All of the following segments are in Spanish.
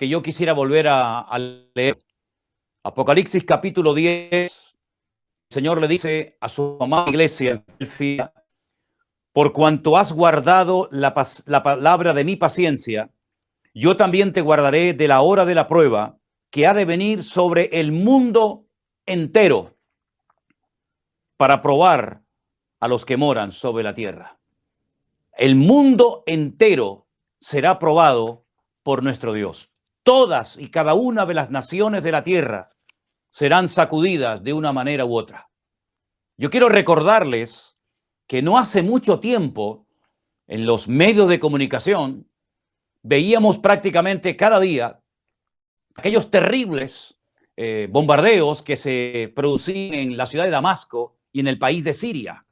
que yo quisiera volver a leer. Apocalipsis capítulo 10, el Señor le dice a su amada iglesia, por cuanto has guardado la palabra de mi paciencia, yo también te guardaré de la hora de la prueba que ha de venir sobre el mundo entero para probar a los que moran sobre la tierra. El mundo entero será probado por nuestro Dios. Todas y cada una de las naciones de la tierra serán sacudidas de una manera u otra. Yo quiero recordarles que no hace mucho tiempo en los medios de comunicación veíamos prácticamente cada día aquellos terribles bombardeos que se producían en la ciudad de Damasco y en el país de Siria.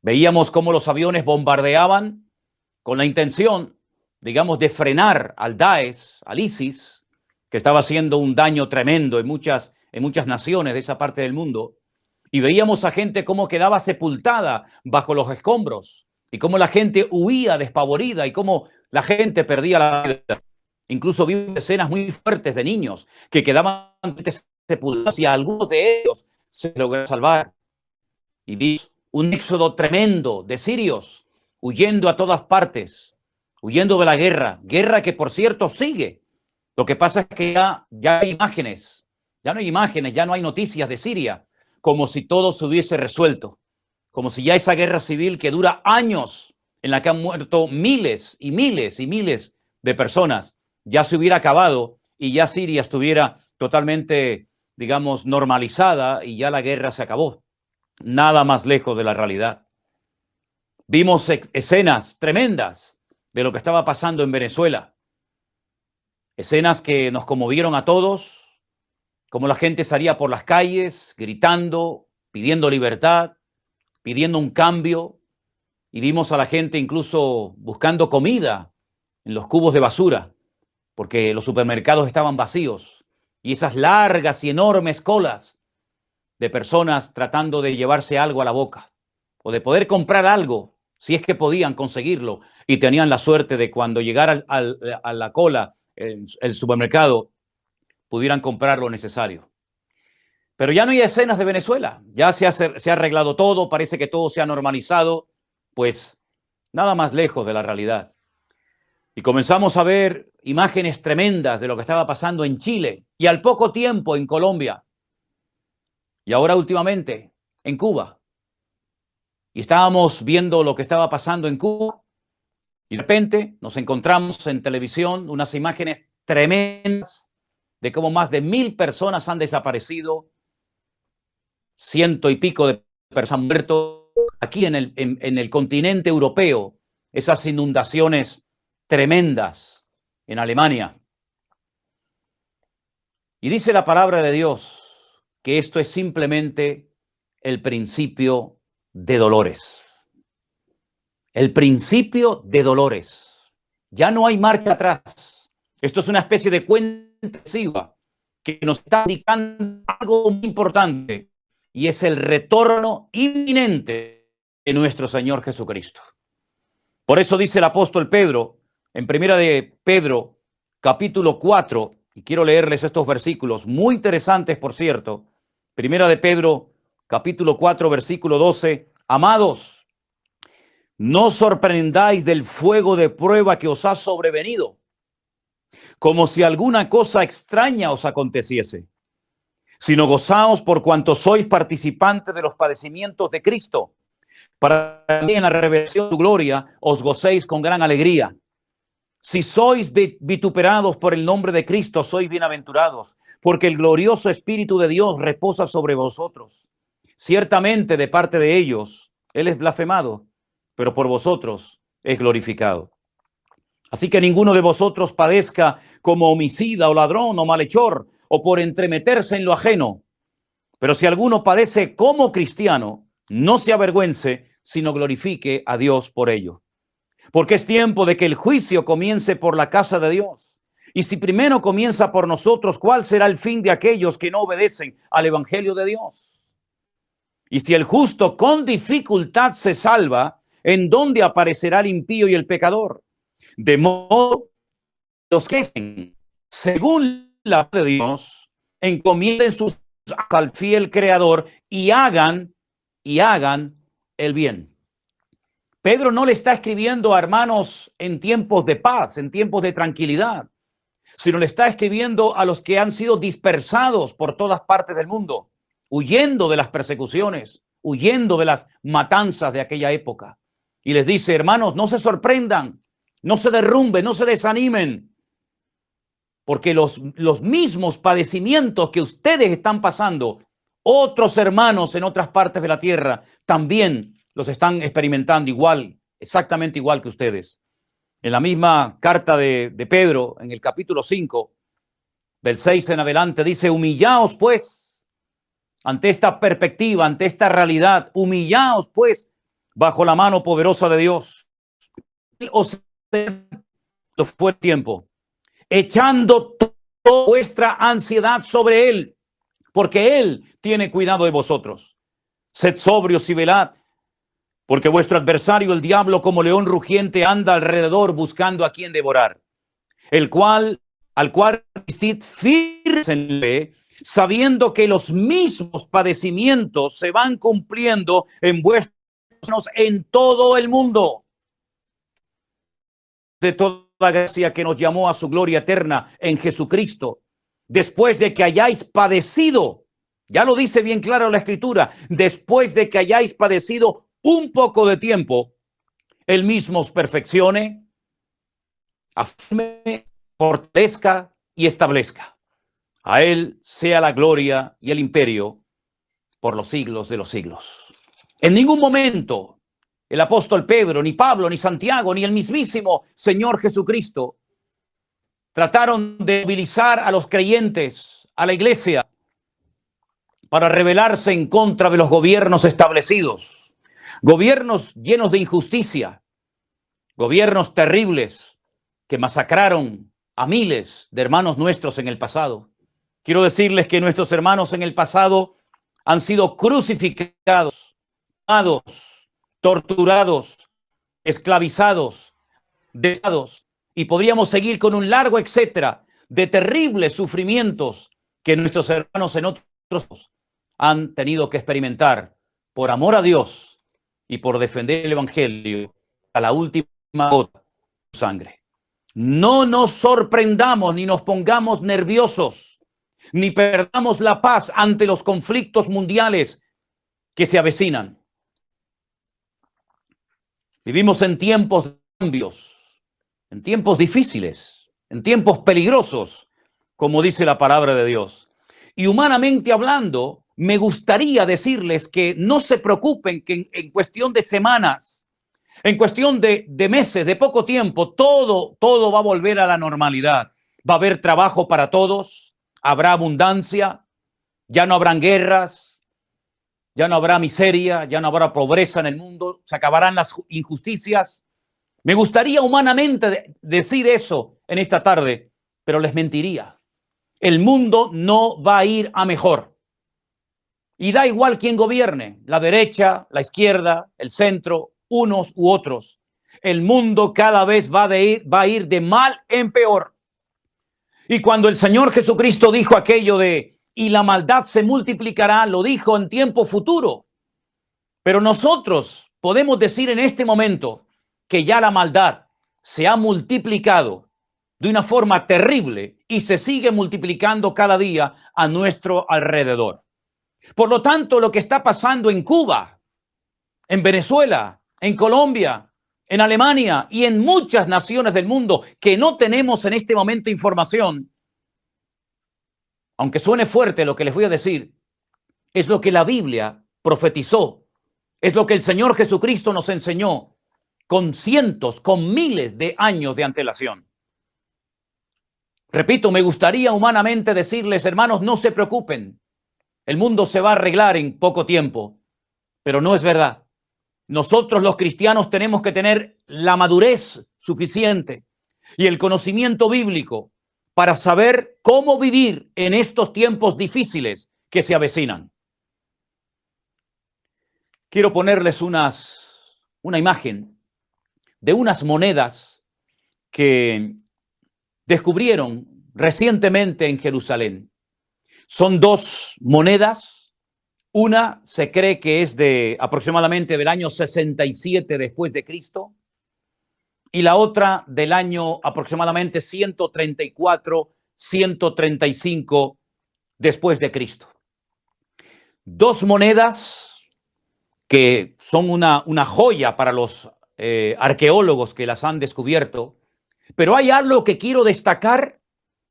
Veíamos cómo los aviones bombardeaban con la intención, digamos, de frenar al Daesh, al ISIS, que estaba haciendo un daño tremendo en muchas naciones de esa parte del mundo. Y veíamos a gente cómo quedaba sepultada bajo los escombros y cómo la gente huía despavorida y cómo la gente perdía la vida. Incluso vi escenas muy fuertes de niños que quedaban sepultados y algunos de ellos se lograron salvar. Y vi un éxodo tremendo de sirios huyendo a todas partes, huyendo de la guerra que por cierto sigue. Lo que pasa es que ya hay imágenes, ya no hay imágenes, ya no hay noticias de Siria, como si todo se hubiese resuelto, como si ya esa guerra civil que dura años, en la que han muerto miles y miles y miles de personas, ya se hubiera acabado y ya Siria estuviera totalmente, digamos, normalizada y ya la guerra se acabó. Nada más lejos de la realidad. Vimos escenas tremendas de lo que estaba pasando en Venezuela. Escenas que nos conmovieron a todos, como la gente salía por las calles gritando, pidiendo libertad, pidiendo un cambio, y vimos a la gente incluso buscando comida en los cubos de basura, porque los supermercados estaban vacíos, y esas largas y enormes colas de personas tratando de llevarse algo a la boca, o de poder comprar algo, si es que podían conseguirlo, y tenían la suerte de cuando llegara a la cola el supermercado, pudieran comprar lo necesario. Pero ya no hay escenas de Venezuela, ya se ha arreglado todo, parece que todo se ha normalizado, pues nada más lejos de la realidad. Y comenzamos a ver imágenes tremendas de lo que estaba pasando en Chile y al poco tiempo en Colombia. Y ahora últimamente en Cuba. Y estábamos viendo lo que estaba pasando en Cuba y de repente nos encontramos en televisión unas imágenes tremendas de cómo más de 1000 personas han desaparecido, 100 y pico de personas han muerto aquí en el continente europeo, esas inundaciones tremendas en Alemania. Y dice la palabra de Dios que esto es simplemente el principio de dolores. El principio de dolores. Ya no hay marcha atrás. Esto es una especie de cuenta regresiva que nos está indicando algo muy importante y es el retorno inminente de nuestro Señor Jesucristo. Por eso dice el apóstol Pedro en primera de Pedro capítulo 4, y quiero leerles estos versículos muy interesantes, por cierto. Primera de Pedro capítulo 4 versículo 12. Amados, no os sorprendáis del fuego de prueba que os ha sobrevenido, como si alguna cosa extraña os aconteciese, sino gozaos por cuanto sois participantes de los padecimientos de Cristo, para que en la revelación de tu gloria os gocéis con gran alegría. Si sois vituperados por el nombre de Cristo, sois bienaventurados, porque el glorioso Espíritu de Dios reposa sobre vosotros. Ciertamente de parte de ellos, Él es blasfemado, pero por vosotros es glorificado. Así que ninguno de vosotros padezca como homicida o ladrón o malhechor o por entremeterse en lo ajeno. Pero si alguno padece como cristiano, no se avergüence, sino glorifique a Dios por ello. Porque es tiempo de que el juicio comience por la casa de Dios. Y si primero comienza por nosotros, ¿cuál será el fin de aquellos que no obedecen al evangelio de Dios? Y si el justo con dificultad se salva, ¿en dónde aparecerá el impío y el pecador? De modo que los que según la palabra de Dios, encomienden sus al fiel Creador y hagan el bien. Pedro no le está escribiendo a hermanos en tiempos de paz, en tiempos de tranquilidad, sino le está escribiendo a los que han sido dispersados por todas partes del mundo, huyendo de las persecuciones, huyendo de las matanzas de aquella época. Y les dice, hermanos, no se sorprendan, no se derrumben, no se desanimen, porque los mismos padecimientos que ustedes están pasando, otros hermanos en otras partes de la tierra también los están experimentando igual, exactamente igual que ustedes. En la misma carta de Pedro, en el capítulo 5, del 6 en adelante, dice, humillaos pues ante esta perspectiva, ante esta realidad, humillaos pues bajo la mano poderosa de Dios. Os fue el tiempo, echando toda vuestra ansiedad sobre Él, porque Él tiene cuidado de vosotros. Sed sobrios y velad, porque vuestro adversario, el diablo, como león rugiente, anda alrededor buscando a quien devorar, al cual resistid firmemente, sabiendo que los mismos padecimientos se van cumpliendo en vuestros en todo el mundo. De toda gracia que nos llamó a su gloria eterna en Jesucristo, después de que hayáis padecido, ya lo dice bien claro la Escritura, después de que hayáis padecido un poco de tiempo, Él mismo os perfeccione, afirme, fortalezca y establezca. A Él sea la gloria y el imperio por los siglos de los siglos. En ningún momento el apóstol Pedro, ni Pablo, ni Santiago, ni el mismísimo Señor Jesucristo trataron de movilizar a los creyentes, a la iglesia, para rebelarse en contra de los gobiernos establecidos. Gobiernos llenos de injusticia, gobiernos terribles que masacraron a miles de hermanos nuestros en el pasado. Quiero decirles que nuestros hermanos en el pasado han sido crucificados, torturados, esclavizados, dejados, y podríamos seguir con un largo etcétera de terribles sufrimientos que nuestros hermanos en otros han tenido que experimentar por amor a Dios y por defender el evangelio a la última gota de sangre. No nos sorprendamos ni nos pongamos nerviosos, ni perdamos la paz ante los conflictos mundiales que se avecinan. Vivimos en tiempos de cambios, en tiempos difíciles, en tiempos peligrosos, como dice la palabra de Dios. Y humanamente hablando, me gustaría decirles que no se preocupen, que en cuestión de semanas, en cuestión de meses, de poco tiempo, todo va a volver a la normalidad. Va a haber trabajo para todos, habrá abundancia, ya no habrán guerras, ya no habrá miseria, ya no habrá pobreza en el mundo, se acabarán las injusticias. Me gustaría humanamente decir eso en esta tarde, pero les mentiría. El mundo no va a ir a mejor. Y da igual quién gobierne, la derecha, la izquierda, el centro, unos u otros. El mundo cada vez va a ir de mal en peor. Y cuando el Señor Jesucristo dijo aquello de y la maldad se multiplicará, lo dijo en tiempo futuro. Pero nosotros podemos decir en este momento que ya la maldad se ha multiplicado de una forma terrible y se sigue multiplicando cada día a nuestro alrededor. Por lo tanto, lo que está pasando en Cuba, en Venezuela, en Colombia, en Alemania y en muchas naciones del mundo que no tenemos en este momento información, aunque suene fuerte lo que les voy a decir, es lo que la Biblia profetizó, es lo que el Señor Jesucristo nos enseñó con cientos, con miles de años de antelación. Repito, me gustaría humanamente decirles, hermanos, no se preocupen, el mundo se va a arreglar en poco tiempo, pero no es verdad. Nosotros los cristianos tenemos que tener la madurez suficiente y el conocimiento bíblico para saber cómo vivir en estos tiempos difíciles que se avecinan. Quiero ponerles una imagen de unas monedas que descubrieron recientemente en Jerusalén. Son dos monedas. Una se cree que es de aproximadamente del año 67 después de Cristo y la otra del año aproximadamente 134, 135 después de Cristo. Dos monedas que son una joya para los arqueólogos que las han descubierto, pero hay algo que quiero destacar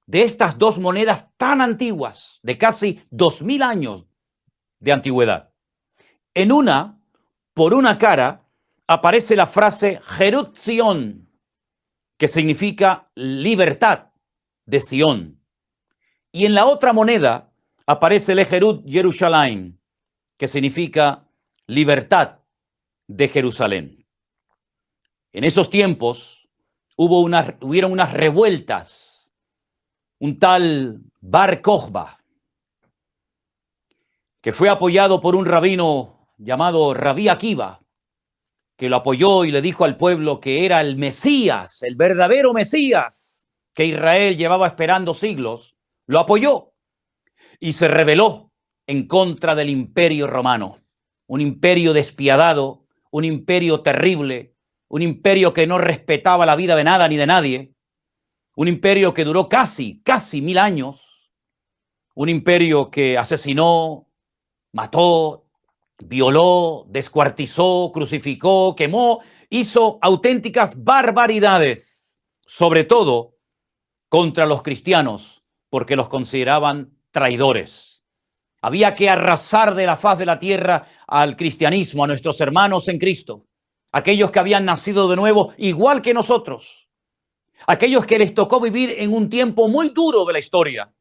de estas dos monedas tan antiguas, de casi 2000 años de antigüedad. En una, por una cara, aparece la frase Jerut Zion, que significa libertad de Sion. Y en la otra moneda aparece el Jerut Jerusalén, que significa libertad de Jerusalén. En esos tiempos hubieron unas revueltas. Un tal Bar Kokhba, que fue apoyado por un rabino llamado Rabí Akiva, que lo apoyó y le dijo al pueblo que era el Mesías, el verdadero Mesías que Israel llevaba esperando siglos, lo apoyó y se rebeló en contra del imperio romano, un imperio despiadado, un imperio terrible, un imperio que no respetaba la vida de nada ni de nadie, un imperio que duró casi 1000 años, un imperio que asesinó, mató, violó, descuartizó, crucificó, quemó, hizo auténticas barbaridades, sobre todo contra los cristianos, porque los consideraban traidores. Había que arrasar de la faz de la tierra al cristianismo, a nuestros hermanos en Cristo, aquellos que habían nacido de nuevo igual que nosotros, aquellos que les tocó vivir en un tiempo muy duro de la historia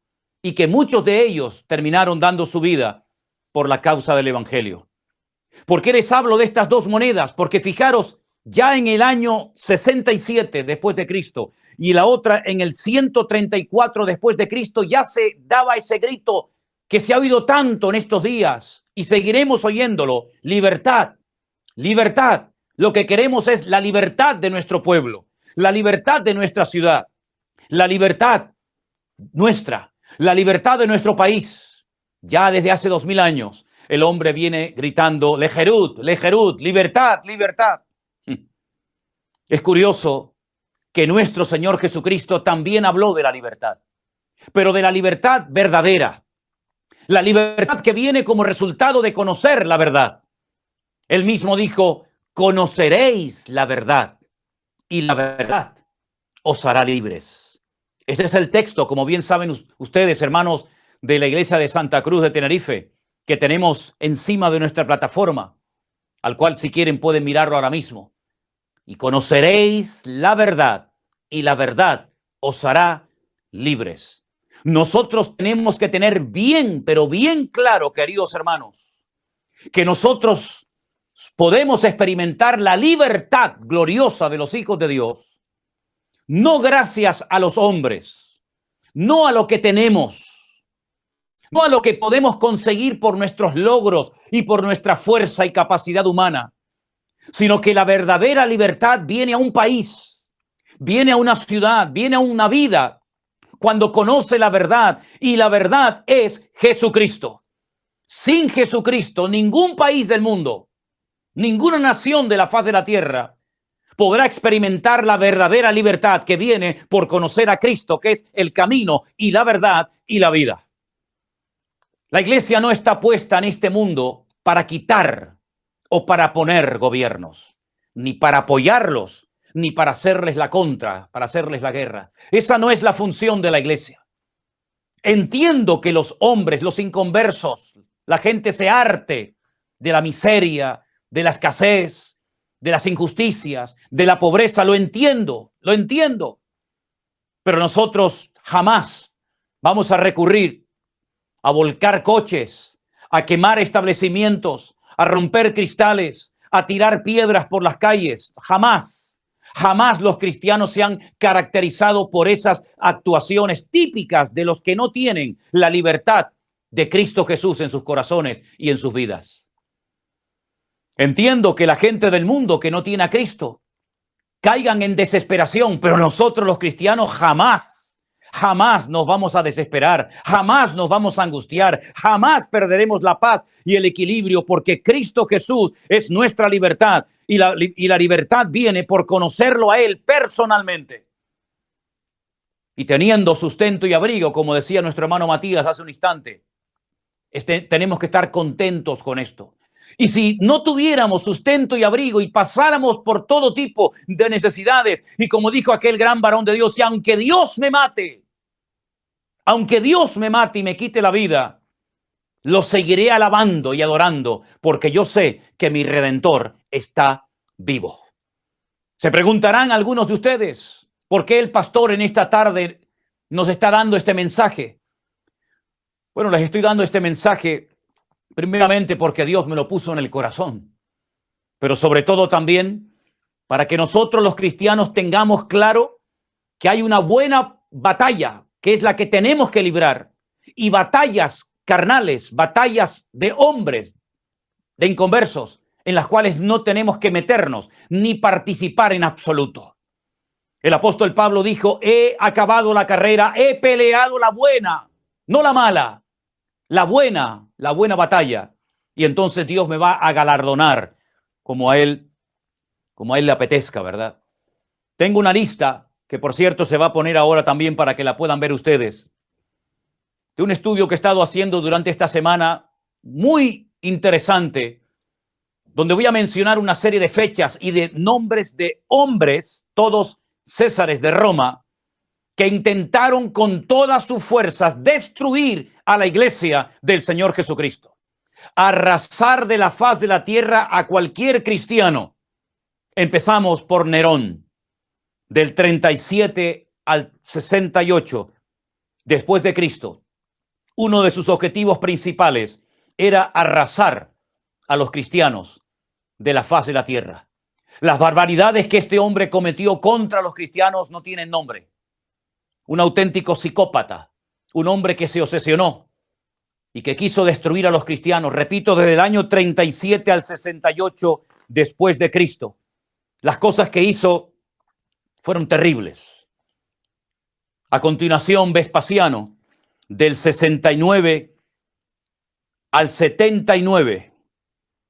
y que muchos de ellos terminaron dando su vida por la causa del evangelio. ¿Por qué les hablo de estas dos monedas? Porque fijaros, ya en el año 67 después de Cristo y la otra en el 134 después de Cristo ya se daba ese grito que se ha oído tanto en estos días y seguiremos oyéndolo: libertad, libertad. Lo que queremos es la libertad de nuestro pueblo, la libertad de nuestra ciudad, la libertad nuestra, la libertad de nuestro país. Ya desde hace 2000 años el hombre viene gritando lejerut, lejerut, libertad, libertad. Es curioso que nuestro Señor Jesucristo también habló de la libertad, pero de la libertad verdadera, la libertad que viene como resultado de conocer la verdad. Él mismo dijo: conoceréis la verdad y la verdad os hará libres. Ese es el texto, como bien saben ustedes, hermanos de la iglesia de Santa Cruz de Tenerife, que tenemos encima de nuestra plataforma, al cual si quieren pueden mirarlo ahora mismo. Y conoceréis la verdad y la verdad os hará libres. Nosotros tenemos que tener bien, pero bien claro, queridos hermanos, que nosotros podemos experimentar la libertad gloriosa de los hijos de Dios, no gracias a los hombres, no a lo que tenemos, no a lo que podemos conseguir por nuestros logros y por nuestra fuerza y capacidad humana, sino que la verdadera libertad viene a un país, viene a una ciudad, viene a una vida, cuando conoce la verdad, y la verdad es Jesucristo. Sin Jesucristo, ningún país del mundo, ninguna nación de la faz de la tierra podrá experimentar la verdadera libertad que viene por conocer a Cristo, que es el camino y la verdad y la vida. La iglesia no está puesta en este mundo para quitar o para poner gobiernos, ni para apoyarlos, ni para hacerles la contra, para hacerles la guerra. Esa no es la función de la iglesia. Entiendo que los hombres, los inconversos, la gente se harte de la miseria, de la escasez, de las injusticias, de la pobreza. Lo entiendo. Pero nosotros jamás vamos a recurrir a volcar coches, a quemar establecimientos, a romper cristales, a tirar piedras por las calles. Jamás, jamás los cristianos se han caracterizado por esas actuaciones típicas de los que no tienen la libertad de Cristo Jesús en sus corazones y en sus vidas. Entiendo que la gente del mundo que no tiene a Cristo caigan en desesperación, pero nosotros los cristianos jamás, Jamás nos vamos a desesperar, jamás nos vamos a angustiar, jamás perderemos la paz y el equilibrio, porque Cristo Jesús es nuestra libertad y la libertad viene por conocerlo a Él personalmente. Y teniendo sustento y abrigo, como decía nuestro hermano Matías hace un instante, tenemos que estar contentos con esto. Y si no tuviéramos sustento y abrigo y pasáramos por todo tipo de necesidades, y como dijo aquel gran varón de Dios, y aunque Dios me mate y me quite la vida, lo seguiré alabando y adorando, porque yo sé que mi Redentor está vivo. Se preguntarán algunos de ustedes, ¿por qué el pastor en esta tarde nos está dando este mensaje? Bueno, les estoy dando este mensaje primeramente porque Dios me lo puso en el corazón, pero sobre todo también para que nosotros los cristianos tengamos claro que hay una buena batalla, que es la que tenemos que librar, y batallas carnales, batallas de hombres, de inconversos, en las cuales no tenemos que meternos ni participar en absoluto. El apóstol Pablo dijo, he acabado la carrera, he peleado la buena, no la mala, la buena batalla. Y entonces Dios me va a galardonar como a él le apetezca, ¿verdad? Tengo una lista que, por cierto, se va a poner ahora también para que la puedan ver ustedes, de un estudio que he estado haciendo durante esta semana, muy interesante, donde voy a mencionar una serie de fechas y de nombres de hombres, todos Césares de Roma, que intentaron con todas sus fuerzas destruir a la iglesia del Señor Jesucristo, arrasar de la faz de la tierra a cualquier cristiano. Empezamos por Nerón, del 37 al 68 después de Cristo. Uno de sus objetivos principales era arrasar a los cristianos de la faz de la tierra. Las barbaridades que este hombre cometió contra los cristianos no tienen nombre. Un auténtico psicópata, un hombre que se obsesionó y que quiso destruir a los cristianos, repito, desde el año 37 al 68 después de Cristo. Las cosas que hizo fueron terribles. A continuación, Vespasiano, del 69 al 79.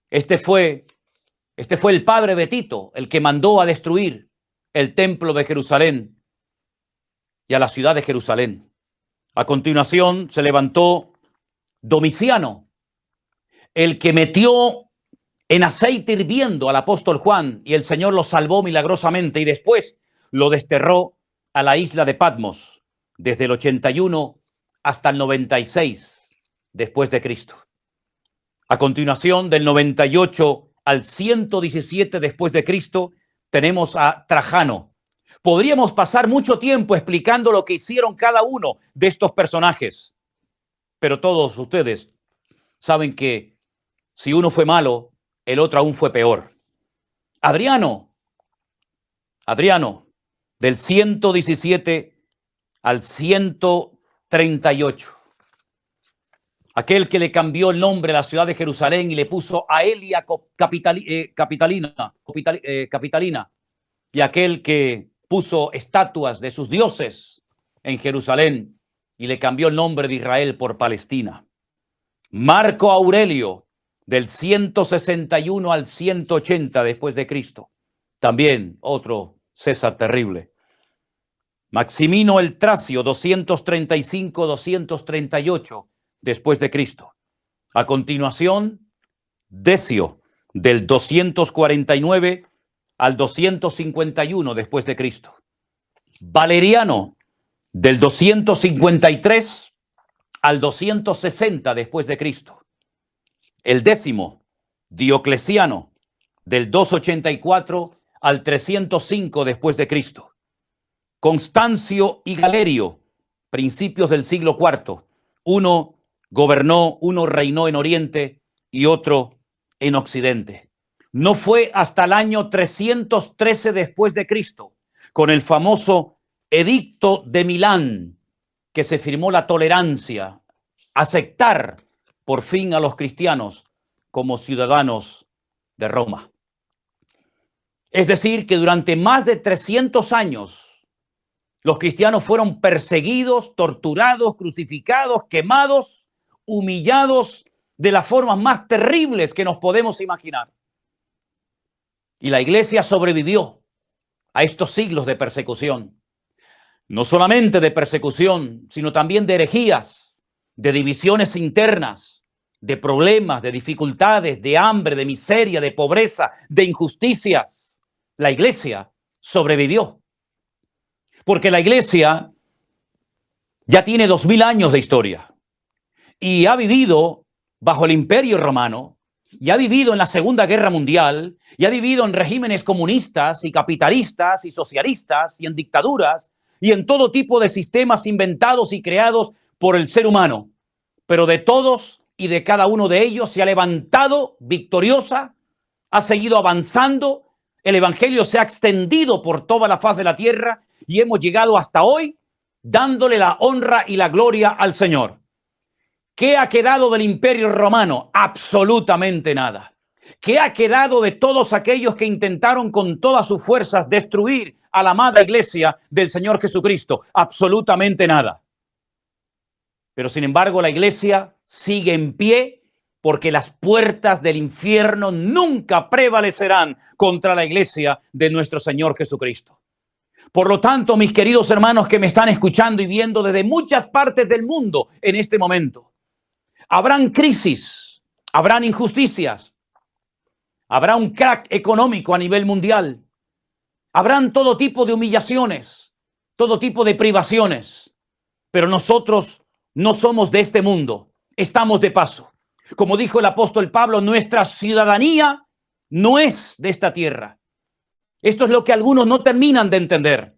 Este fue el padre de Tito, el que mandó a destruir el templo de Jerusalén y a la ciudad de Jerusalén. A continuación se levantó Domiciano, el que metió en aceite hirviendo al apóstol Juan y el Señor lo salvó milagrosamente y después lo desterró a la isla de Patmos desde el 81 hasta el 96 después de Cristo. A continuación, del 98 al 117 después de Cristo, tenemos a Trajano. Podríamos pasar mucho tiempo explicando lo que hicieron cada uno de estos personajes, pero todos ustedes saben que si uno fue malo, el otro aún fue peor. Adriano, del 117 al 138. Aquel que le cambió el nombre a la ciudad de Jerusalén y le puso Aelia Capitalina, y aquel que puso estatuas de sus dioses en Jerusalén y le cambió el nombre de Israel por Palestina. Marco Aurelio, del 161 al 180 después de Cristo, también otro César terrible. Maximino el Tracio, 235-238 después de Cristo. A continuación, Decio, del 249 al 251 después de Cristo. Valeriano, del 253 al 260 después de Cristo. El 10º, Diocleciano, del 284 al 305 después de Cristo. Constancio y Galerio, principios del siglo IV. Uno gobernó, uno reinó en Oriente y otro en Occidente. No fue hasta el año 313 después de Cristo, con el famoso Edicto de Milán, que se firmó la tolerancia, aceptar por fin a los cristianos como ciudadanos de Roma. Es decir, que durante más de 300 años Los cristianos fueron perseguidos, torturados, crucificados, quemados, humillados de las formas más terribles que nos podemos imaginar. Y la iglesia sobrevivió a estos siglos de persecución. No solamente de persecución, sino también de herejías, de divisiones internas, de problemas, de dificultades, de hambre, de miseria, de pobreza, de injusticias. La iglesia sobrevivió. Porque la iglesia ya tiene 2000 años de historia y ha vivido bajo el Imperio Romano, y ha vivido en la Segunda Guerra Mundial, y ha vivido en regímenes comunistas y capitalistas y socialistas y en dictaduras y en todo tipo de sistemas inventados y creados por el ser humano. Pero de todos y de cada uno de ellos se ha levantado victoriosa, ha seguido avanzando, el evangelio se ha extendido por toda la faz de la tierra y hemos llegado hasta hoy dándole la honra y la gloria al Señor. ¿Qué ha quedado del Imperio Romano? Absolutamente nada. ¿Qué ha quedado de todos aquellos que intentaron con todas sus fuerzas destruir a la amada iglesia del Señor Jesucristo? Absolutamente nada. Pero sin embargo la iglesia sigue en pie porque las puertas del infierno nunca prevalecerán contra la iglesia de nuestro Señor Jesucristo. Por lo tanto, mis queridos hermanos que me están escuchando y viendo desde muchas partes del mundo en este momento, habrán crisis, habrán injusticias, habrá un crack económico a nivel mundial, habrán todo tipo de humillaciones, todo tipo de privaciones, pero nosotros no somos de este mundo, estamos de paso. Como dijo el apóstol Pablo, nuestra ciudadanía no es de esta tierra. Esto es lo que algunos no terminan de entender.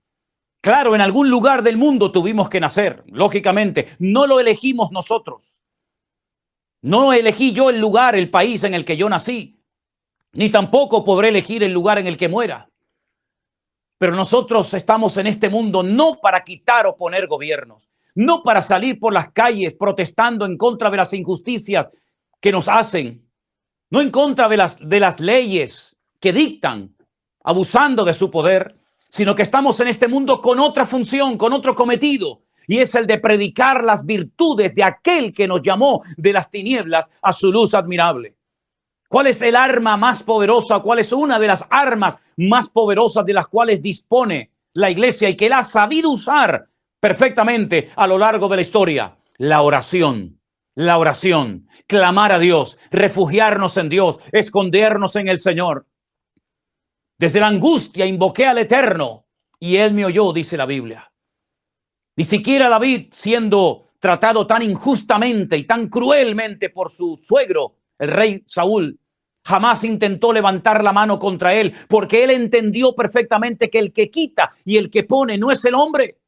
Claro, en algún lugar del mundo tuvimos que nacer, lógicamente, no lo elegimos nosotros. No elegí yo el lugar, el país en el que yo nací, ni tampoco podré elegir el lugar en el que muera. Pero nosotros estamos en este mundo no para quitar o poner gobiernos, no para salir por las calles protestando en contra de las injusticias que nos hacen, no en contra de las leyes que dictan, abusando de su poder, sino que estamos en este mundo con otra función, con otro cometido, y es el de predicar las virtudes de aquel que nos llamó de las tinieblas a su luz admirable. ¿Cuál es el arma más poderosa? ¿Cuál es una de las armas más poderosas de las cuales dispone la iglesia y que él ha sabido usar perfectamente a lo largo de la historia? La oración. La oración. Clamar a Dios, refugiarnos en Dios, escondernos en el Señor. Desde la angustia invoqué al Eterno y él me oyó, dice la Biblia. Ni siquiera David, siendo tratado tan injustamente y tan cruelmente por su suegro, el rey Saúl, jamás intentó levantar la mano contra él, porque él entendió perfectamente que el que quita y el que pone no es el hombre.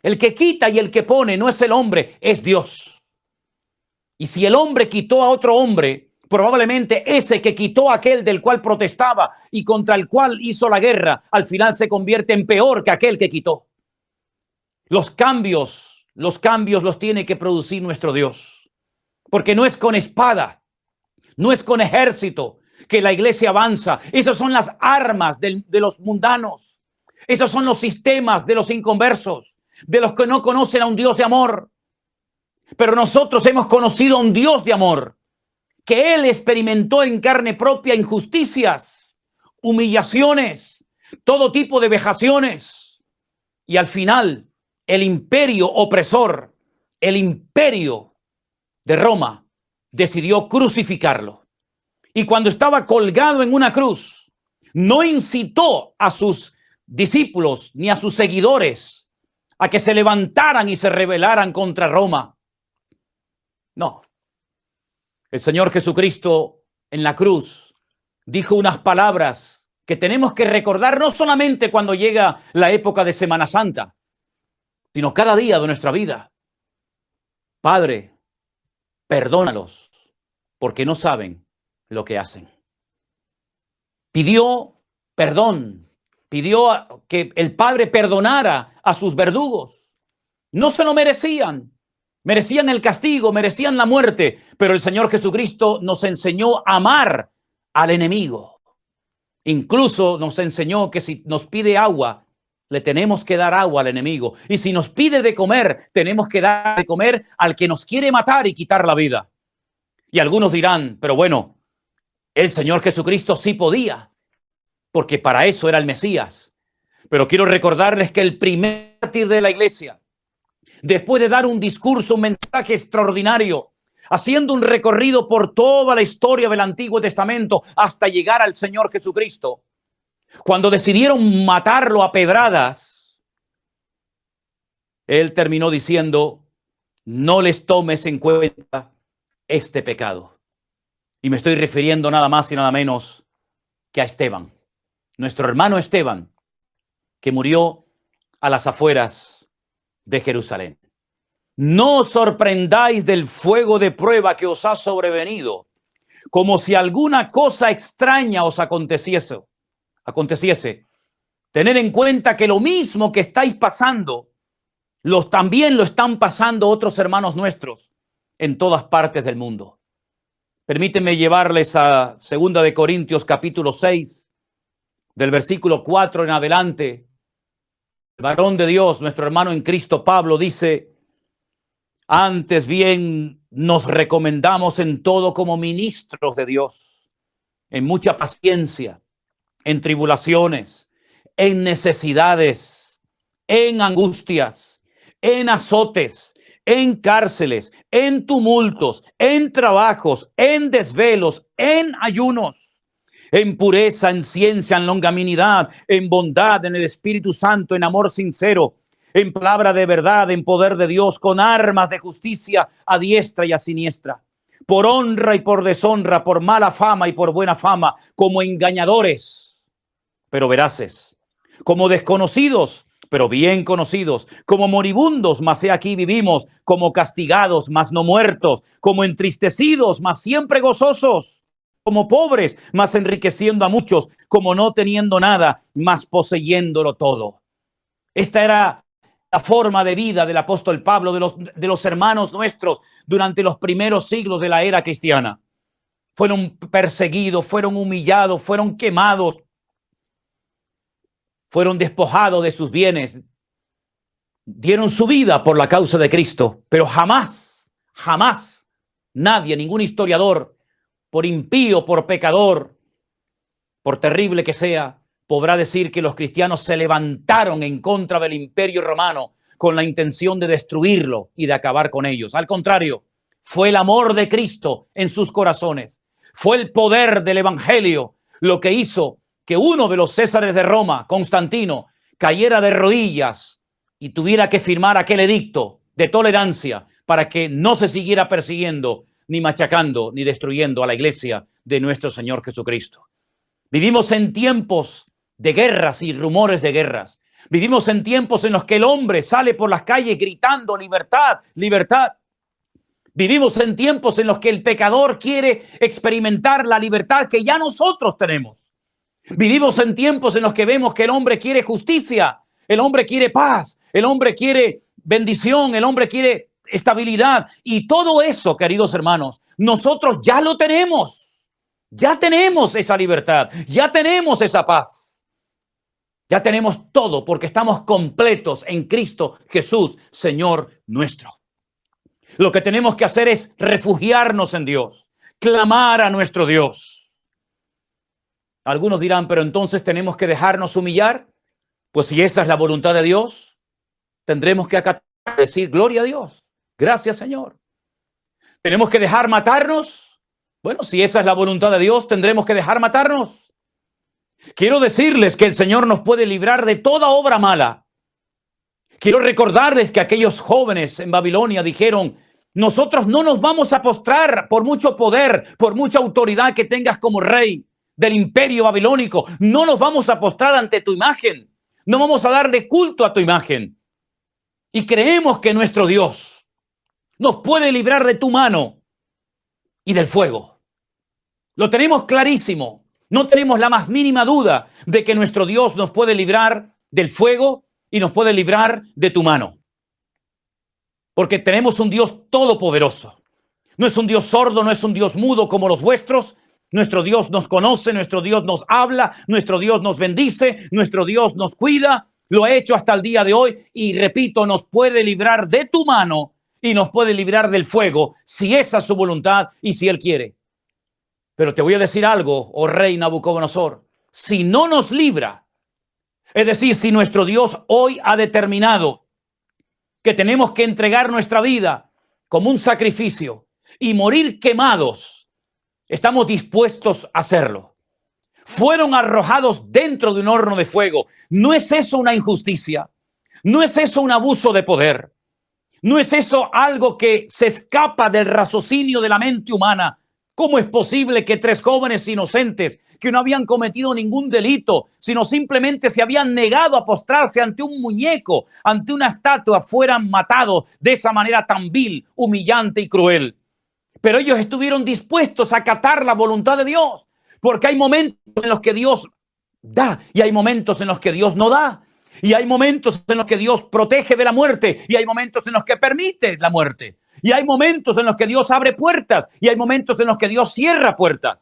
El que quita y el que pone no es el hombre, es Dios. Y si el hombre quitó a otro hombre, probablemente ese que quitó a aquel del cual protestaba y contra el cual hizo la guerra, al final se convierte en peor que aquel que quitó. Los cambios los tiene que producir nuestro Dios. Porque no es con espada, no es con ejército que la iglesia avanza. Esas son las armas de los mundanos. Esos son los sistemas de los inconversos, de los que no conocen a un Dios de amor. Pero nosotros hemos conocido a un Dios de amor, que Él experimentó en carne propia injusticias, humillaciones, todo tipo de vejaciones. Y al final, el imperio opresor, el imperio de Roma, decidió crucificarlo. Y cuando estaba colgado en una cruz, no incitó a sus discípulos ni a sus seguidores a que se levantaran y se rebelaran contra Roma. No. El Señor Jesucristo en la cruz dijo unas palabras que tenemos que recordar no solamente cuando llega la época de Semana Santa, sino cada día de nuestra vida. Padre, perdónalos, porque no saben lo que hacen. Pidió perdón, pidió que el Padre perdonara a sus verdugos. No se lo merecían. Merecían el castigo, merecían la muerte, pero el Señor Jesucristo nos enseñó a amar al enemigo. Incluso nos enseñó que si nos pide agua, le tenemos que dar agua al enemigo. Y si nos pide de comer, tenemos que dar de comer al que nos quiere matar y quitar la vida. Y algunos dirán, pero bueno, el Señor Jesucristo sí podía, porque para eso era el Mesías. Pero quiero recordarles que el primer mártir de la iglesia, después de dar un discurso, un mensaje extraordinario, haciendo un recorrido por toda la historia del Antiguo Testamento hasta llegar al Señor Jesucristo, cuando decidieron matarlo a pedradas, él terminó diciendo, no les tomes en cuenta este pecado. Y me estoy refiriendo nada más y nada menos que a Esteban, nuestro hermano Esteban, que murió a las afueras de Jerusalén. No os sorprendáis del fuego de prueba que os ha sobrevenido, como si alguna cosa extraña os aconteciese. Tener en cuenta que lo mismo que estáis pasando, también lo están pasando otros hermanos nuestros en todas partes del mundo. Permítanme llevarles a 2 de Corintios capítulo 6, del versículo 4 en adelante. El varón de Dios, nuestro hermano en Cristo Pablo, dice, antes bien nos recomendamos en todo como ministros de Dios, en mucha paciencia, en tribulaciones, en necesidades, en angustias, en azotes, en cárceles, en tumultos, en trabajos, en desvelos, en ayunos, en pureza, en ciencia, en longanimidad, en bondad, en el Espíritu Santo, en amor sincero, en palabra de verdad, en poder de Dios, con armas de justicia a diestra y a siniestra, por honra y por deshonra, por mala fama y por buena fama, como engañadores, pero veraces, como desconocidos, pero bien conocidos, como moribundos, mas he aquí vivimos, como castigados, mas no muertos, como entristecidos, mas siempre gozosos, como pobres, mas enriqueciendo a muchos, como no teniendo nada, mas poseyéndolo todo. Esta era la forma de vida del apóstol Pablo, de los hermanos nuestros durante los primeros siglos de la era cristiana. Fueron perseguidos, fueron humillados, fueron quemados, fueron despojados de sus bienes, dieron su vida por la causa de Cristo, pero jamás nadie, ningún historiador, por impío, por pecador, por terrible que sea, podrá decir que los cristianos se levantaron en contra del Imperio Romano con la intención de destruirlo y de acabar con ellos. Al contrario, fue el amor de Cristo en sus corazones, fue el poder del Evangelio lo que hizo que uno de los césares de Roma, Constantino, cayera de rodillas y tuviera que firmar aquel edicto de tolerancia para que no se siguiera persiguiendo, ni machacando, ni destruyendo a la iglesia de nuestro Señor Jesucristo. Vivimos en tiempos de guerras y rumores de guerras. Vivimos en tiempos en los que el hombre sale por las calles gritando libertad, libertad. Vivimos en tiempos en los que el pecador quiere experimentar la libertad que ya nosotros tenemos. Vivimos en tiempos en los que vemos que el hombre quiere justicia, el hombre quiere paz, el hombre quiere bendición, el hombre quiere estabilidad. Y todo eso, queridos hermanos, nosotros ya lo tenemos. Ya tenemos esa libertad, ya tenemos esa paz. Ya tenemos todo porque estamos completos en Cristo Jesús, Señor nuestro. Lo que tenemos que hacer es refugiarnos en Dios, clamar a nuestro Dios. Algunos dirán, pero entonces tenemos que dejarnos humillar. Pues si esa es la voluntad de Dios, tendremos que acatar, decir gloria a Dios. Gracias, Señor. ¿Tenemos que dejar matarnos? Bueno, si esa es la voluntad de Dios, tendremos que dejar matarnos. Quiero decirles que el Señor nos puede librar de toda obra mala. Quiero recordarles que aquellos jóvenes en Babilonia dijeron, nosotros no nos vamos a postrar por mucho poder, por mucha autoridad que tengas como rey del imperio babilónico. No nos vamos a postrar ante tu imagen. No vamos a darle culto a tu imagen. Y creemos que nuestro Dios nos puede librar de tu mano y del fuego. Lo tenemos clarísimo. No tenemos la más mínima duda de que nuestro Dios nos puede librar del fuego y nos puede librar de tu mano. Porque tenemos un Dios todopoderoso. No es un Dios sordo, no es un Dios mudo como los vuestros. Nuestro Dios nos conoce, nuestro Dios nos habla, nuestro Dios nos bendice, nuestro Dios nos cuida. lo ha hecho hasta el día de hoy y, repito, nos puede librar de tu mano y nos puede librar del fuego si esa es su voluntad y si Él quiere. Pero te voy a decir algo, oh rey Nabucodonosor, si no nos libra, es decir, si nuestro Dios hoy ha determinado que tenemos que entregar nuestra vida como un sacrificio y morir quemados, estamos dispuestos a hacerlo. Fueron arrojados dentro de un horno de fuego. ¿No es eso una injusticia? ¿No es eso un abuso de poder? ¿No es eso algo que se escapa del raciocinio de la mente humana? ¿Cómo es posible que 3 jóvenes inocentes que no habían cometido ningún delito, sino simplemente se habían negado a postrarse ante un muñeco, ante una estatua, fueran matados de esa manera tan vil, humillante y cruel? Pero ellos estuvieron dispuestos a acatar la voluntad de Dios, porque hay momentos en los que Dios da y hay momentos en los que Dios no da. Y hay momentos en los que Dios protege de la muerte y hay momentos en los que permite la muerte. Y hay momentos en los que Dios abre puertas y hay momentos en los que Dios cierra puertas.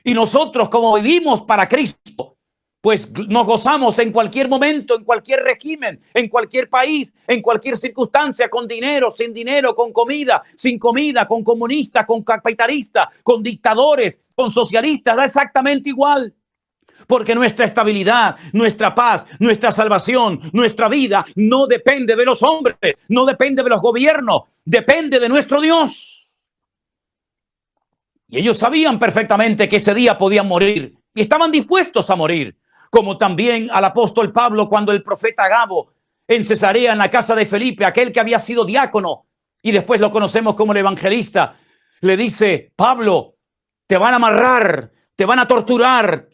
Y nosotros, como vivimos para Cristo, pues nos gozamos en cualquier momento, en cualquier régimen, en cualquier país, en cualquier circunstancia, con dinero, sin dinero, con comida, sin comida, con comunista, con capitalista, con dictadores, con socialistas, da exactamente igual. Porque nuestra estabilidad, nuestra paz, nuestra salvación, nuestra vida no depende de los hombres, no depende de los gobiernos, depende de nuestro Dios. Y ellos sabían perfectamente que ese día podían morir y estaban dispuestos a morir. Como también al apóstol Pablo cuando el profeta Agabo en Cesarea, en la casa de Felipe, aquel que había sido diácono y después lo conocemos como el evangelista, le dice: Pablo, te van a amarrar, te van a torturar,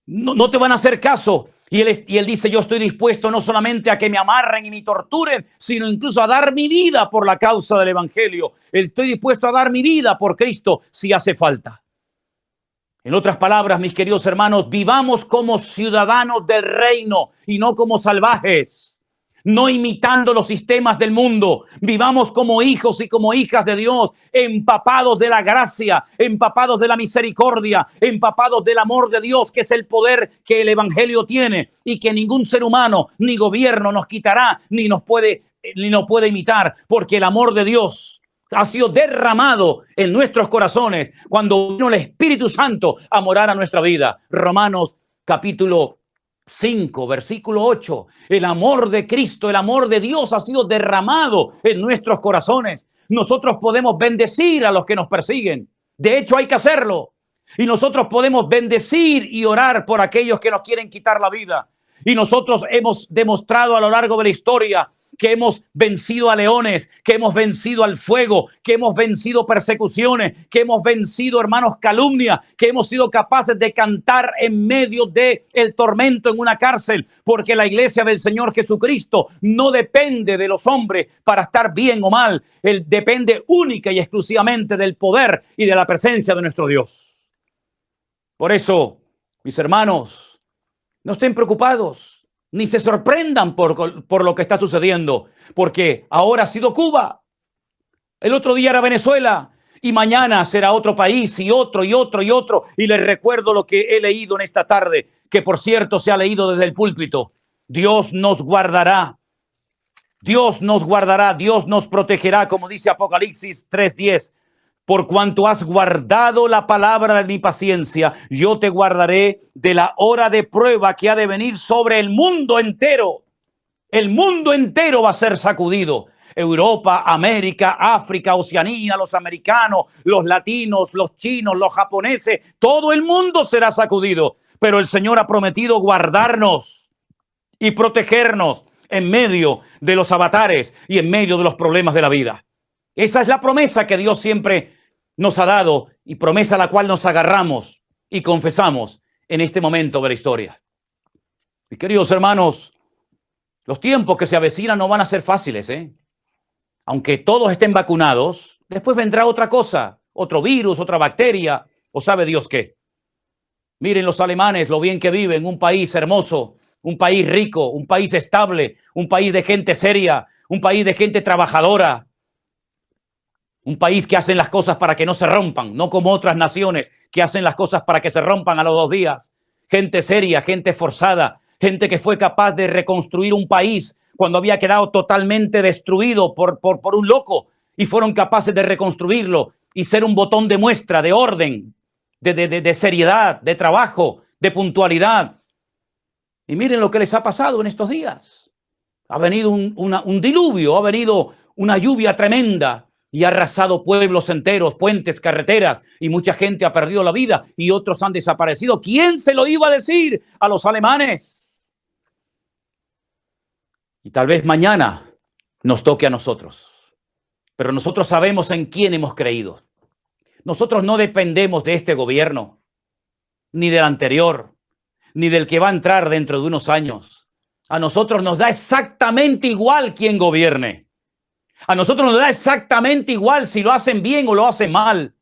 no te van a hacer caso. Y él dice: yo estoy dispuesto no solamente a que me amarren y me torturen, sino incluso a dar mi vida por la causa del evangelio. Estoy dispuesto a dar mi vida por Cristo si hace falta. En otras palabras, mis queridos hermanos, vivamos como ciudadanos del reino y no como salvajes. No imitando los sistemas del mundo. Vivamos como hijos y como hijas de Dios, empapados de la gracia, empapados de la misericordia, empapados del amor de Dios, que es el poder que el evangelio tiene y que ningún ser humano ni gobierno nos quitará ni nos puede imitar, porque el amor de Dios ha sido derramado en nuestros corazones cuando vino el Espíritu Santo a morar a nuestra vida. Romanos capítulo 5, versículo 8. El amor de Cristo, el amor de Dios ha sido derramado en nuestros corazones. Nosotros podemos bendecir a los que nos persiguen. De hecho, hay que hacerlo. Y nosotros podemos bendecir y orar por aquellos que nos quieren quitar la vida. Y nosotros hemos demostrado a lo largo de la historia que hemos vencido a leones, que hemos vencido al fuego, que hemos vencido persecuciones, que hemos vencido, hermanos, calumnia, que hemos sido capaces de cantar en medio del tormento en una cárcel, porque la iglesia del Señor Jesucristo no depende de los hombres para estar bien o mal. Él depende única y exclusivamente del poder y de la presencia de nuestro Dios. Por eso, mis hermanos, no estén preocupados, ni se sorprendan por lo que está sucediendo, porque ahora ha sido Cuba, el otro día era Venezuela, y mañana será otro país, y otro, y otro, y otro. Y les recuerdo lo que he leído en esta tarde, que por cierto se ha leído desde el púlpito. Dios nos guardará, Dios nos guardará, Dios nos protegerá, como dice Apocalipsis 3:10. Por cuanto has guardado la palabra de mi paciencia, yo te guardaré de la hora de prueba que ha de venir sobre el mundo entero. El mundo entero va a ser sacudido. Europa, América, África, Oceanía, los americanos, los latinos, los chinos, los japoneses, todo el mundo será sacudido. Pero el Señor ha prometido guardarnos y protegernos en medio de los avatares y en medio de los problemas de la vida. Esa es la promesa que Dios siempre nos ha dado y promesa a la cual nos agarramos y confesamos en este momento de la historia. Mis queridos hermanos, los tiempos que se avecinan no van a ser fáciles, Aunque todos estén vacunados, después vendrá otra cosa, otro virus, otra bacteria, o sabe Dios qué. Miren los alemanes, lo bien que viven, un país hermoso, un país rico, un país estable, un país de gente seria, un país de gente trabajadora. Un país que hacen las cosas para que no se rompan, no como otras naciones que hacen las cosas para que se rompan a los 2 días. Gente seria, gente esforzada, gente que fue capaz de reconstruir un país cuando había quedado totalmente destruido por un loco, y fueron capaces de reconstruirlo y ser un botón de muestra, de orden, de seriedad, de trabajo, de puntualidad. Y miren lo que les ha pasado en estos días. Ha venido un diluvio, ha venido una lluvia tremenda y ha arrasado pueblos enteros, puentes, carreteras, y mucha gente ha perdido la vida y otros han desaparecido. ¿Quién se lo iba a decir a los alemanes? Y tal vez mañana nos toque a nosotros. Pero nosotros sabemos en quién hemos creído. Nosotros no dependemos de este gobierno, ni del anterior, ni del que va a entrar dentro de unos años. A nosotros nos da exactamente igual quién gobierne. A nosotros nos da exactamente igual si lo hacen bien o lo hacen mal.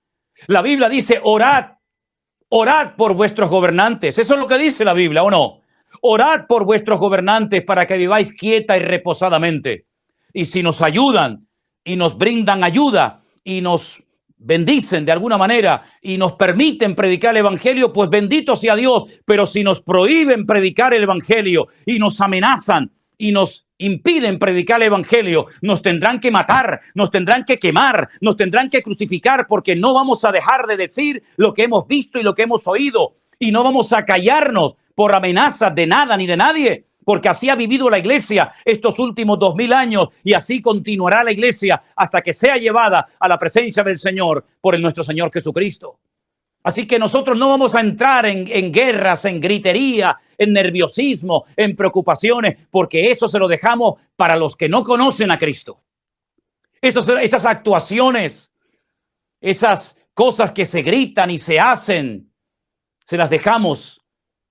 La Biblia dice, orad por vuestros gobernantes. Eso es lo que dice la Biblia, ¿o no? Orad por vuestros gobernantes para que viváis quieta y reposadamente. Y si nos ayudan y nos brindan ayuda y nos bendicen de alguna manera y nos permiten predicar el evangelio, pues bendito sea Dios. Pero si nos prohíben predicar el evangelio y nos amenazan y nos impiden predicar el evangelio, nos tendrán que matar, nos tendrán que quemar, nos tendrán que crucificar, porque no vamos a dejar de decir lo que hemos visto y lo que hemos oído, y no vamos a callarnos por amenazas de nada ni de nadie, porque así ha vivido la iglesia estos últimos 2000 años, y así continuará la iglesia hasta que sea llevada a la presencia del Señor por nuestro Señor Jesucristo. Así que nosotros no vamos a entrar en guerras, en gritería, en nerviosismo, en preocupaciones, porque eso se lo dejamos para los que no conocen a Cristo. Esas actuaciones, esas cosas que se gritan y se hacen, se las dejamos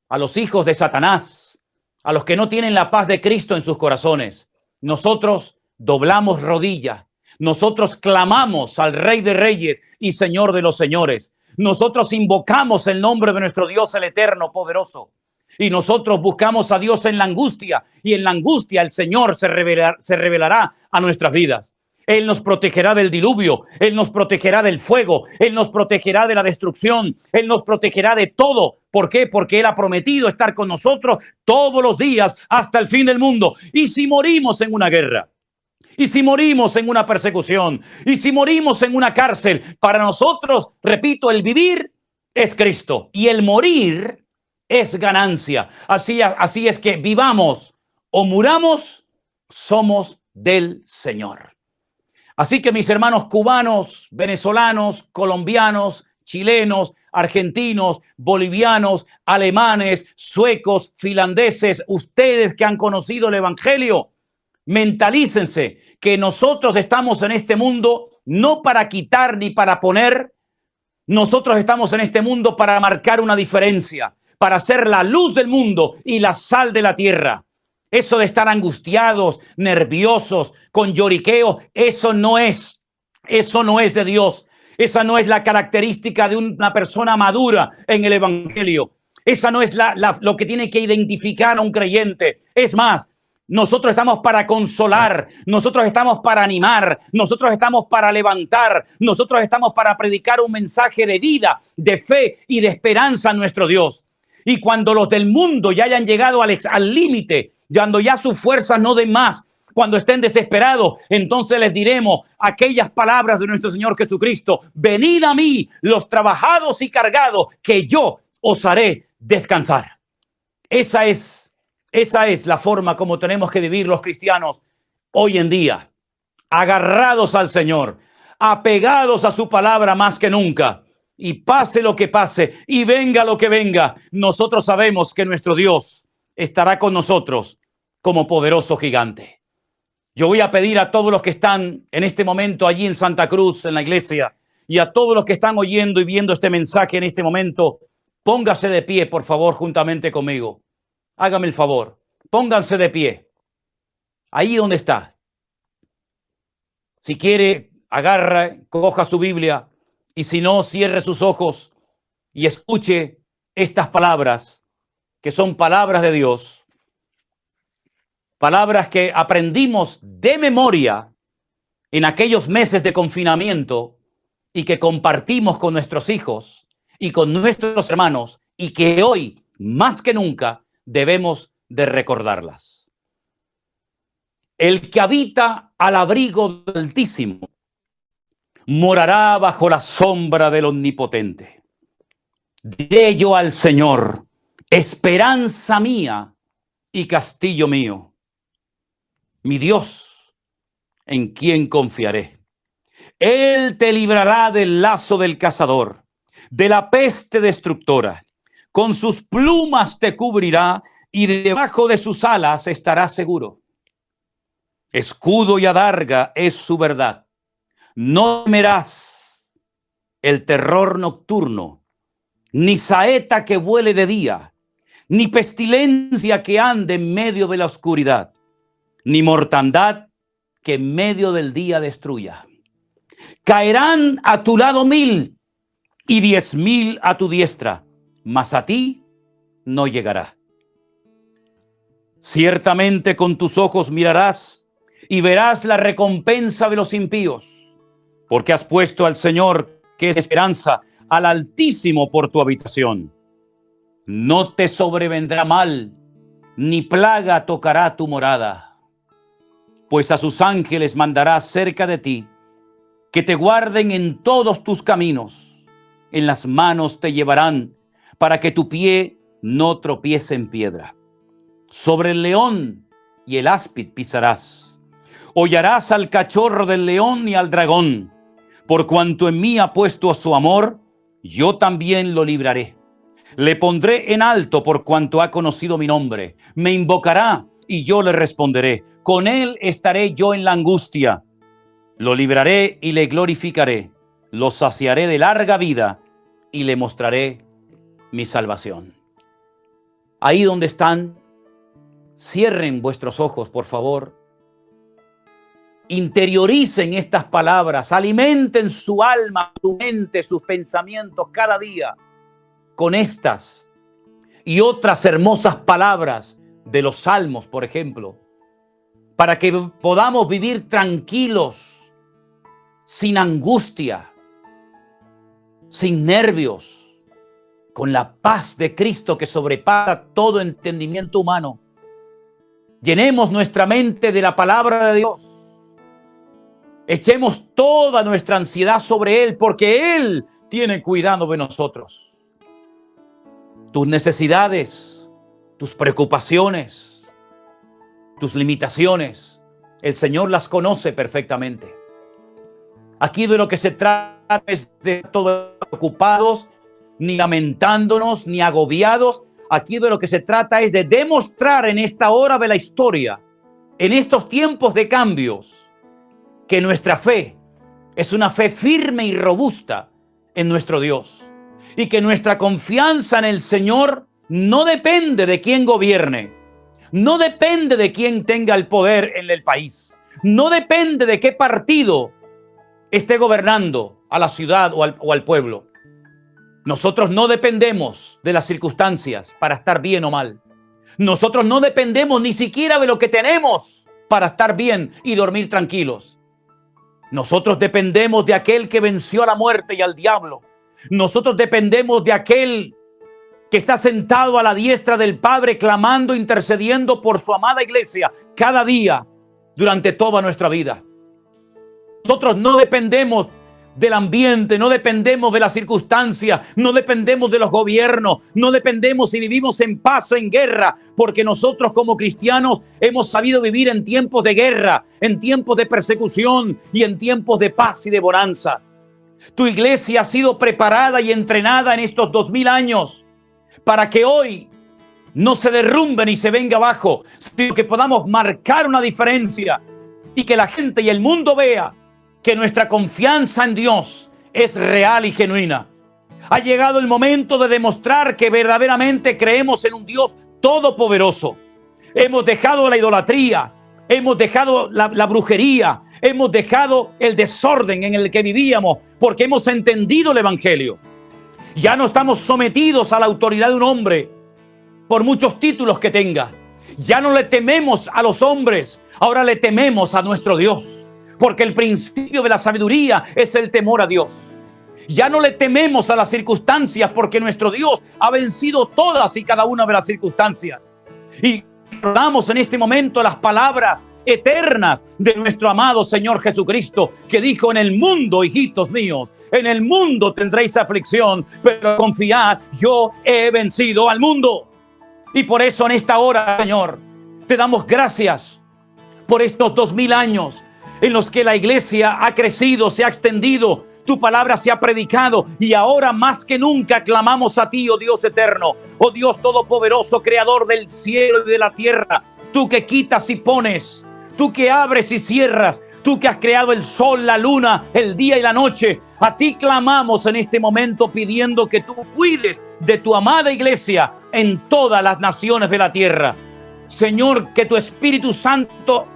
a los hijos de Satanás, a los que no tienen la paz de Cristo en sus corazones. Nosotros doblamos rodilla, nosotros clamamos al Rey de Reyes y Señor de los Señores. Nosotros invocamos el nombre de nuestro Dios, el eterno, poderoso. Y nosotros buscamos a Dios en la angustia, y en la angustia el Señor se revelará a nuestras vidas. Él nos protegerá del diluvio, Él nos protegerá del fuego, Él nos protegerá de la destrucción, Él nos protegerá de todo. ¿Por qué? Porque Él ha prometido estar con nosotros todos los días hasta el fin del mundo. Y si morimos en una guerra, y si morimos en una persecución, y si morimos en una cárcel, para nosotros, repito, el vivir es Cristo y el morir es ganancia. Así es que vivamos o muramos, somos del Señor. Así que mis hermanos cubanos, venezolanos, colombianos, chilenos, argentinos, bolivianos, alemanes, suecos, finlandeses, ustedes que han conocido el evangelio, mentalícense que nosotros estamos en este mundo no para quitar ni para poner. Nosotros estamos en este mundo para marcar una diferencia, para ser la luz del mundo y la sal de la tierra. Eso de estar angustiados, nerviosos, con lloriqueo, eso no es de Dios. Esa no es la característica de una persona madura en el evangelio. Esa no es lo que tiene que identificar a un creyente. Es más, nosotros estamos para consolar, nosotros estamos para animar, nosotros estamos para levantar, nosotros estamos para predicar un mensaje de vida, de fe y de esperanza a nuestro Dios. Y cuando los del mundo ya hayan llegado al límite, cuando ya sus fuerzas no den más, cuando estén desesperados, entonces les diremos aquellas palabras de nuestro Señor Jesucristo: venid a mí, los trabajados y cargados, que yo os haré descansar. Esa es la forma como tenemos que vivir los cristianos hoy en día, agarrados al Señor, apegados a su palabra más que nunca. Y pase lo que pase y venga lo que venga, nosotros sabemos que nuestro Dios estará con nosotros como poderoso gigante. Yo voy a pedir a todos los que están en este momento allí en Santa Cruz, en la iglesia, y a todos los que están oyendo y viendo este mensaje en este momento, póngase de pie, por favor, juntamente conmigo. Hágame el favor, pónganse de pie, ahí donde está. Si quiere, agarra, coja su Biblia, y si no, cierre sus ojos y escuche estas palabras, que son palabras de Dios, palabras que aprendimos de memoria en aquellos meses de confinamiento y que compartimos con nuestros hijos y con nuestros hermanos, y que hoy, más que nunca, debemos de recordarlas. El que habita al abrigo del Altísimo morará bajo la sombra del Omnipotente. Diré yo al Señor, esperanza mía y castillo mío, mi Dios, en quien confiaré. Él te librará del lazo del cazador, de la peste destructora. Con sus plumas te cubrirá y debajo de sus alas estarás seguro. Escudo y adarga es su verdad. No temerás el terror nocturno, ni saeta que vuele de día, ni pestilencia que ande en medio de la oscuridad, ni mortandad que en medio del día destruya. Caerán a tu lado 1000 y 10.000 a tu diestra, mas a ti no llegará. Ciertamente con tus ojos mirarás y verás la recompensa de los impíos, porque has puesto al Señor, que es esperanza, al Altísimo por tu habitación. No te sobrevendrá mal, ni plaga tocará tu morada, pues a sus ángeles mandará cerca de ti, que te guarden en todos tus caminos. En las manos te llevarán, para que tu pie no tropiece en piedra. Sobre el león y el áspid pisarás. Hollarás al cachorro del león y al dragón. Por cuanto en mí ha puesto su amor, yo también lo libraré. Le pondré en alto por cuanto ha conocido mi nombre. Me invocará y yo le responderé. Con él estaré yo en la angustia. Lo libraré y le glorificaré. Lo saciaré de larga vida y le mostraré mi salvación. Ahí donde están, cierren vuestros ojos, por favor. Interioricen estas palabras, alimenten su alma, su mente, sus pensamientos cada día con estas y otras hermosas palabras de los salmos, por ejemplo, para que podamos vivir tranquilos, sin angustia, sin nervios, con la paz de Cristo que sobrepasa todo entendimiento humano. Llenemos nuestra mente de la palabra de Dios. Echemos toda nuestra ansiedad sobre Él, porque Él tiene cuidado de nosotros. Tus necesidades, tus preocupaciones, tus limitaciones, el Señor las conoce perfectamente. Aquí de lo que se trata es de todos preocupados, ni lamentándonos, ni agobiados. Aquí de lo que se trata es de demostrar en esta hora de la historia, en estos tiempos de cambios, que nuestra fe es una fe firme y robusta en nuestro Dios. Y que nuestra confianza en el Señor no depende de quién gobierne, no depende de quién tenga el poder en el país, no depende de qué partido esté gobernando a la ciudad o al pueblo. Nosotros no dependemos de las circunstancias para estar bien o mal. Nosotros no dependemos ni siquiera de lo que tenemos para estar bien y dormir tranquilos. Nosotros dependemos de aquel que venció a la muerte y al diablo. Nosotros dependemos de aquel que está sentado a la diestra del Padre, clamando, intercediendo por su amada iglesia cada día durante toda nuestra vida. Nosotros no dependemos del ambiente, no dependemos de las circunstancias, no dependemos de los gobiernos, no dependemos si vivimos en paz o en guerra, porque nosotros como cristianos hemos sabido vivir en tiempos de guerra, en tiempos de persecución y en tiempos de paz y de bonanza. Tu iglesia ha sido preparada y entrenada en estos 2000 años para que hoy no se derrumbe ni se venga abajo, sino que podamos marcar una diferencia y que la gente y el mundo vea que nuestra confianza en Dios es real y genuina. Ha llegado el momento de demostrar que verdaderamente creemos en un Dios todopoderoso. Hemos dejado la idolatría, hemos dejado la brujería, hemos dejado el desorden en el que vivíamos, porque hemos entendido el Evangelio. Ya no estamos sometidos a la autoridad de un hombre, por muchos títulos que tenga. Ya no le tememos a los hombres, ahora le tememos a nuestro Dios. Porque el principio de la sabiduría es el temor a Dios. Ya no le tememos a las circunstancias, porque nuestro Dios ha vencido todas y cada una de las circunstancias. Y Recordamos en este momento las palabras eternas de nuestro amado Señor Jesucristo, que dijo: en el mundo, hijitos míos, en el mundo tendréis aflicción, pero confiad, yo he vencido al mundo. Y por eso en esta hora, Señor, te damos gracias por estos 2000 años en los que la iglesia ha crecido, se ha extendido, tu palabra se ha predicado, y ahora más que nunca clamamos a ti, oh Dios eterno, oh Dios todopoderoso, creador del cielo y de la tierra, tú que quitas y pones, tú que abres y cierras, tú que has creado el sol, la luna, el día y la noche. A ti clamamos en este momento pidiendo que tú cuides de tu amada iglesia en todas las naciones de la tierra. Señor, que tu Espíritu Santo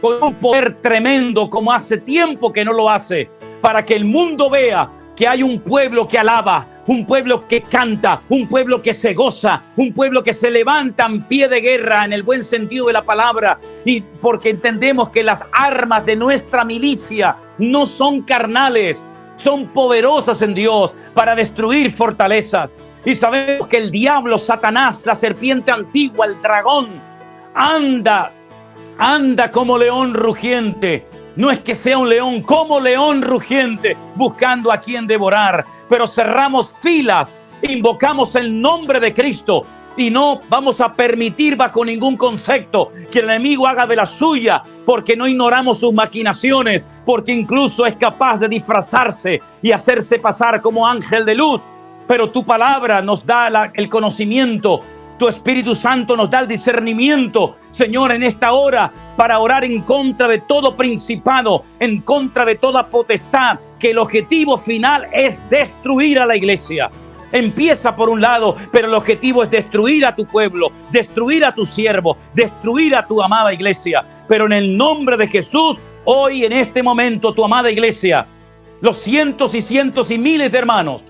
con un poder tremendo como hace tiempo que no lo hace, para que el mundo vea que hay un pueblo que alaba, un pueblo que canta, un pueblo que se goza, un pueblo que se levanta en pie de guerra en el buen sentido de la palabra, y porque entendemos que las armas de nuestra milicia no son carnales, son poderosas en Dios para destruir fortalezas. Y sabemos que el diablo, Satanás, la serpiente antigua, el dragón, anda como león rugiente. No es que sea un león, como león rugiente, buscando a quien devorar. Pero cerramos filas, invocamos el nombre de Cristo y no vamos a permitir bajo ningún concepto que el enemigo haga de la suya, porque no ignoramos sus maquinaciones, porque incluso es capaz de disfrazarse y hacerse pasar como ángel de luz. Pero tu palabra nos da el conocimiento, tu Espíritu Santo nos da el discernimiento, Señor, en esta hora, para orar en contra de todo principado, en contra de toda potestad, que el objetivo final es destruir a la iglesia. Empieza por un lado, pero el objetivo es destruir a tu pueblo, destruir a tu siervo, destruir a tu amada iglesia. Pero en el nombre de Jesús, hoy en este momento, tu amada iglesia, los cientos y cientos y miles de hermanos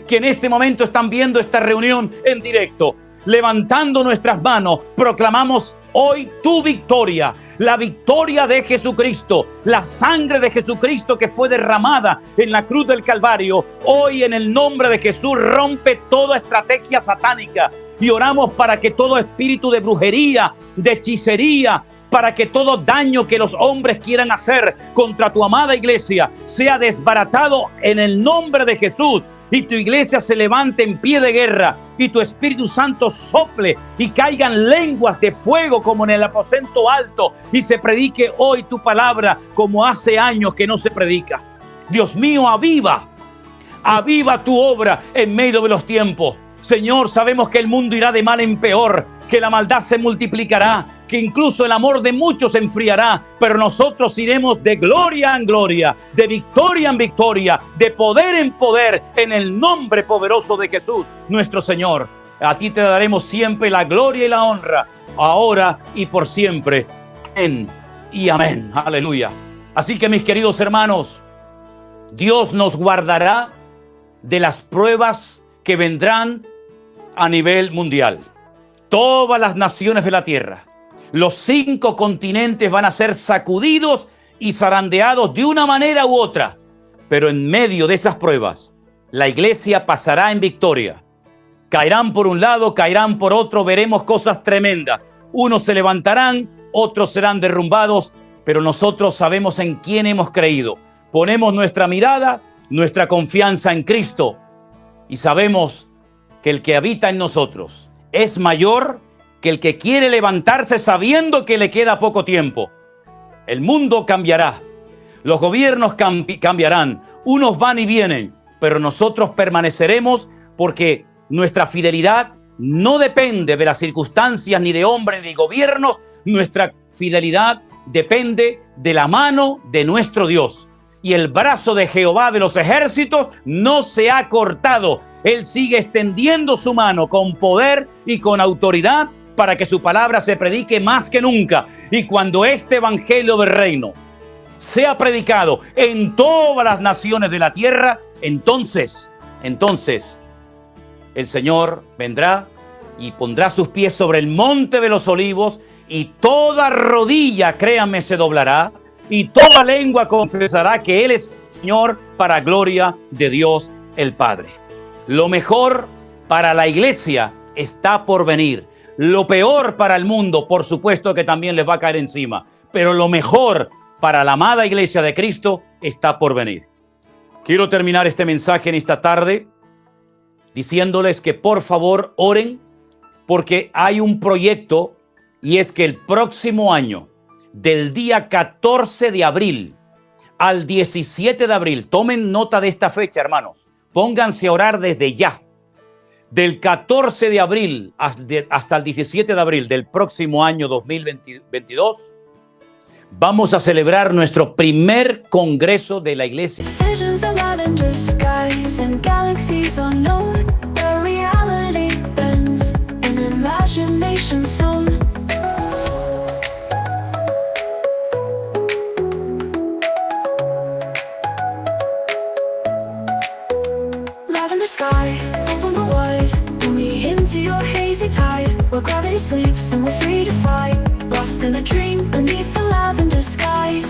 que en este momento están viendo esta reunión en directo, levantando nuestras manos, proclamamos hoy tu victoria, la victoria de Jesucristo, la sangre de Jesucristo que fue derramada en la cruz del Calvario. Hoy en el nombre de Jesús rompe toda estrategia satánica y oramos para que todo espíritu de brujería, de hechicería, para que todo daño que los hombres quieran hacer contra tu amada iglesia sea desbaratado en el nombre de Jesús. Y tu iglesia se levante en pie de guerra y tu Espíritu Santo sople y caigan lenguas de fuego como en el aposento alto y se predique hoy tu palabra como hace años que no se predica. Dios mío, aviva tu obra en medio de los tiempos. Señor, sabemos que el mundo irá de mal en peor, que la maldad se multiplicará, que incluso el amor de muchos se enfriará, pero nosotros iremos de gloria en gloria, de victoria en victoria, de poder en poder, en el nombre poderoso de Jesús, nuestro Señor. A ti te daremos siempre la gloria y la honra, ahora y por siempre. Amén y amén. Aleluya. Así que, mis queridos hermanos, Dios nos guardará de las pruebas que vendrán a nivel mundial. Todas las naciones de la tierra, los 5 continentes van a ser sacudidos y zarandeados de una manera u otra. Pero en medio de esas pruebas, la iglesia pasará en victoria. Caerán por un lado, caerán por otro, veremos cosas tremendas. Unos se levantarán, otros serán derrumbados, pero nosotros sabemos en quién hemos creído. Ponemos nuestra mirada, nuestra confianza en Cristo y sabemos que el que habita en nosotros es mayor que el que quiere levantarse sabiendo que le queda poco tiempo. El mundo cambiará, los gobiernos cambiarán, unos van y vienen, pero nosotros permaneceremos porque nuestra fidelidad no depende de las circunstancias ni de hombres ni de gobiernos. Nuestra fidelidad depende de la mano de nuestro Dios. Y el brazo de Jehová de los ejércitos no se ha cortado. Él sigue extendiendo su mano con poder y con autoridad para que su palabra se predique más que nunca. Y cuando este evangelio del reino sea predicado en todas las naciones de la tierra, entonces el Señor vendrá y pondrá sus pies sobre el monte de los olivos y toda rodilla, créanme, se doblará y toda lengua confesará que Él es Señor, para gloria de Dios el Padre. Lo mejor para la iglesia está por venir. Lo peor para el mundo, por supuesto que también les va a caer encima, pero lo mejor para la amada iglesia de Cristo está por venir. Quiero terminar este mensaje en esta tarde diciéndoles que por favor oren, porque hay un proyecto, y es que el próximo año, del día 14 de abril al 17 de abril, tomen nota de esta fecha, hermanos, pónganse a orar desde ya. Del 14 de abril hasta el 17 de abril del próximo año 2022, vamos a celebrar nuestro primer congreso de la iglesia. Where gravity sleeps and we're free to fly, lost in a dream beneath the lavender sky.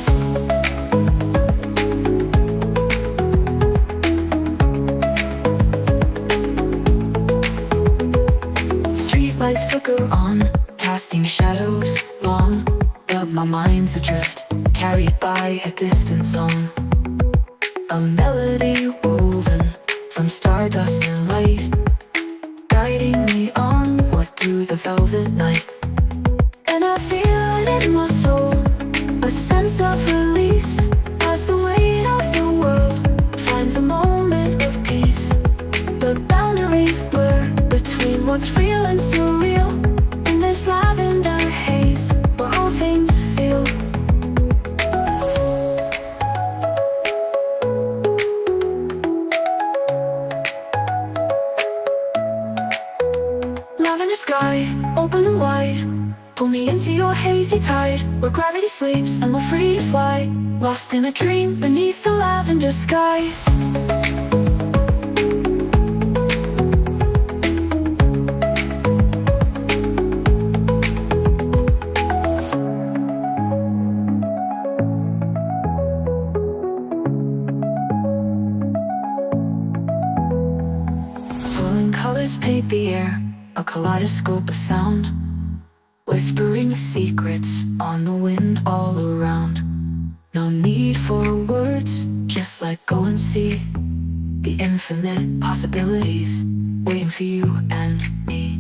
Streetlights flicker on, casting shadows long, but my mind's adrift, carried by a distant song. A melody woven from stardust and light, guiding me onward through the velvet night. And I feel it in my soul, a sense of release, as the weight of the world finds a moment of peace. The boundaries blur between what's real and surreal, in this lavender haze where all things feel. Lavender sky, open and wide, pull me into your hazy tide, where gravity sleeps and we're free to fly, lost in a dream beneath the lavender sky. Flowing colors paint the air, a kaleidoscope of sound, whispering secrets on the wind all around. No need for words, just let go and see the infinite possibilities waiting for you and me.